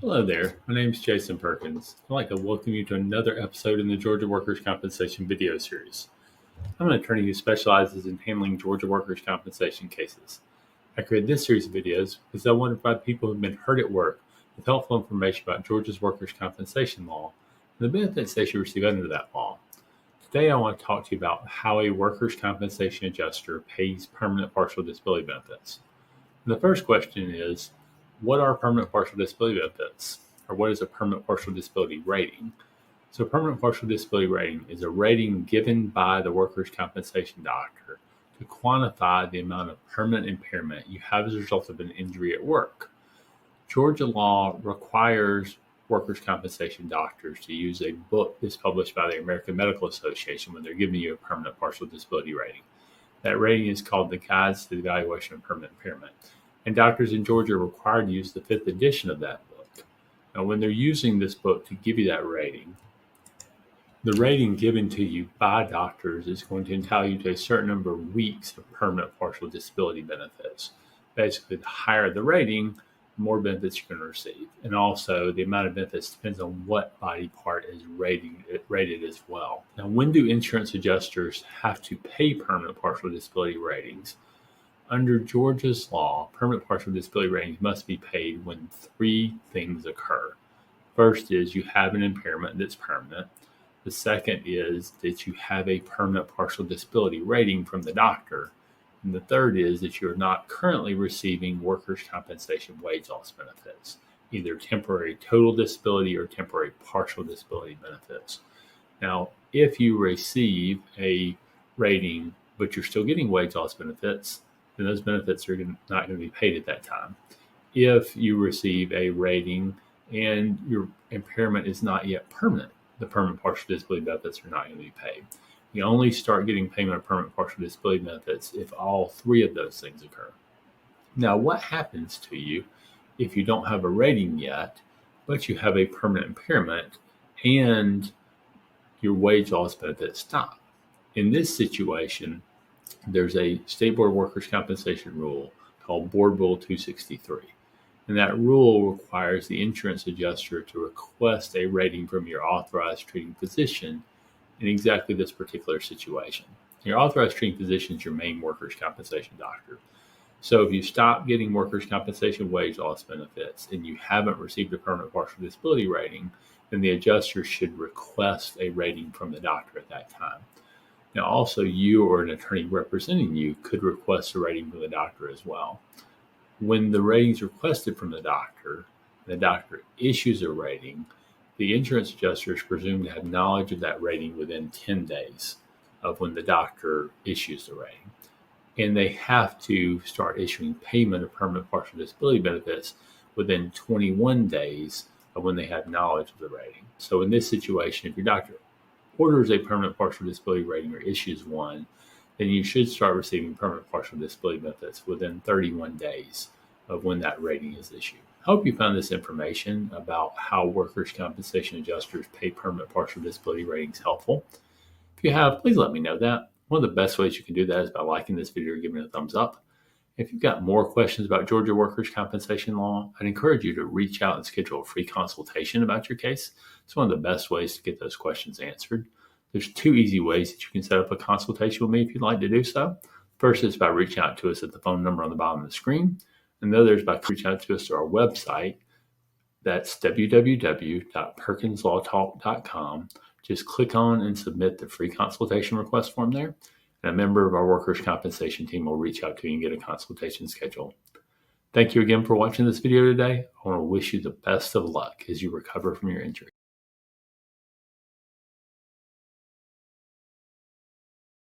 Hello there, my name is Jason Perkins. I'd like to welcome you to another episode in the Georgia Workers' Compensation video series. I'm an attorney who specializes in handling Georgia workers' compensation cases. I created this series of videos because I want to provide people who have been hurt at work with helpful information about Georgia's workers' compensation law and the benefits they should receive under that law. Today I want to talk to you about how a workers' compensation adjuster pays permanent partial disability benefits. And the first question is, what are permanent partial disability benefits? Or what is a permanent partial disability rating? So a permanent partial disability rating is a rating given by the workers' compensation doctor to quantify the amount of permanent impairment you have as a result of an injury at work. Georgia law requires workers' compensation doctors to use a book that's published by the American Medical Association when they're giving you a permanent partial disability rating. That rating is called the Guides to the Evaluation of Permanent Impairment. And doctors in Georgia are required to use the 5th edition of that book. Now, when they're using this book to give you that rating, the rating given to you by doctors is going to entitle you to a certain number of weeks of permanent partial disability benefits. Basically, the higher the rating, the more benefits you're going to receive. And also, the amount of benefits depends on what body part is rated as well. Now, when do insurance adjusters have to pay permanent partial disability ratings? Under Georgia's law, permanent partial disability ratings must be paid when 3 things occur. First is you have an impairment that's permanent. The second is that you have a permanent partial disability rating from the doctor. And the third is that you're not currently receiving workers' compensation wage loss benefits, either temporary total disability or temporary partial disability benefits. Now, if you receive a rating, but you're still getting wage loss benefits, then those benefits are not going to be paid at that time. If you receive a rating and your impairment is not yet permanent, the permanent partial disability benefits are not going to be paid. You only start getting payment of permanent partial disability benefits if all 3 of those things occur. Now, what happens to you if you don't have a rating yet, but you have a permanent impairment and your wage loss benefits stop? In this situation, there's a State Board of Workers' Compensation rule called Board Rule 263. And that rule requires the insurance adjuster to request a rating from your authorized treating physician in exactly this particular situation. Your authorized treating physician is your main workers' compensation doctor. So if you stop getting workers' compensation wage loss benefits and you haven't received a permanent partial disability rating, then the adjuster should request a rating from the doctor at that time. Now, also, you or an attorney representing you could request a rating from the doctor as well. When the rating is requested from the doctor issues a rating, the insurance adjuster is presumed to have knowledge of that rating within 10 days of when the doctor issues the rating. And they have to start issuing payment of permanent partial disability benefits within 21 days of when they have knowledge of the rating. So in this situation, if your doctor orders a permanent partial disability rating or issues one, then you should start receiving permanent partial disability benefits within 31 days of when that rating is issued. I hope you found this information about how workers' compensation adjusters pay permanent partial disability ratings helpful. If you have, please let me know that. One of the best ways you can do that is by liking this video or giving it a thumbs up. If you've got more questions about Georgia workers' compensation law, I'd encourage you to reach out and schedule a free consultation about your case. It's one of the best ways to get those questions answered. There's 2 easy ways that you can set up a consultation with me if you'd like to do so. First is by reaching out to us at the phone number on the bottom of the screen. And the other is by reaching out to us to our website. That's www.perkinslawtalk.com. Just click on and submit the free consultation request form there. And a member of our workers' compensation team will reach out to you and get a consultation scheduled. Thank you again for watching this video today. I want to wish you the best of luck as you recover from your injury.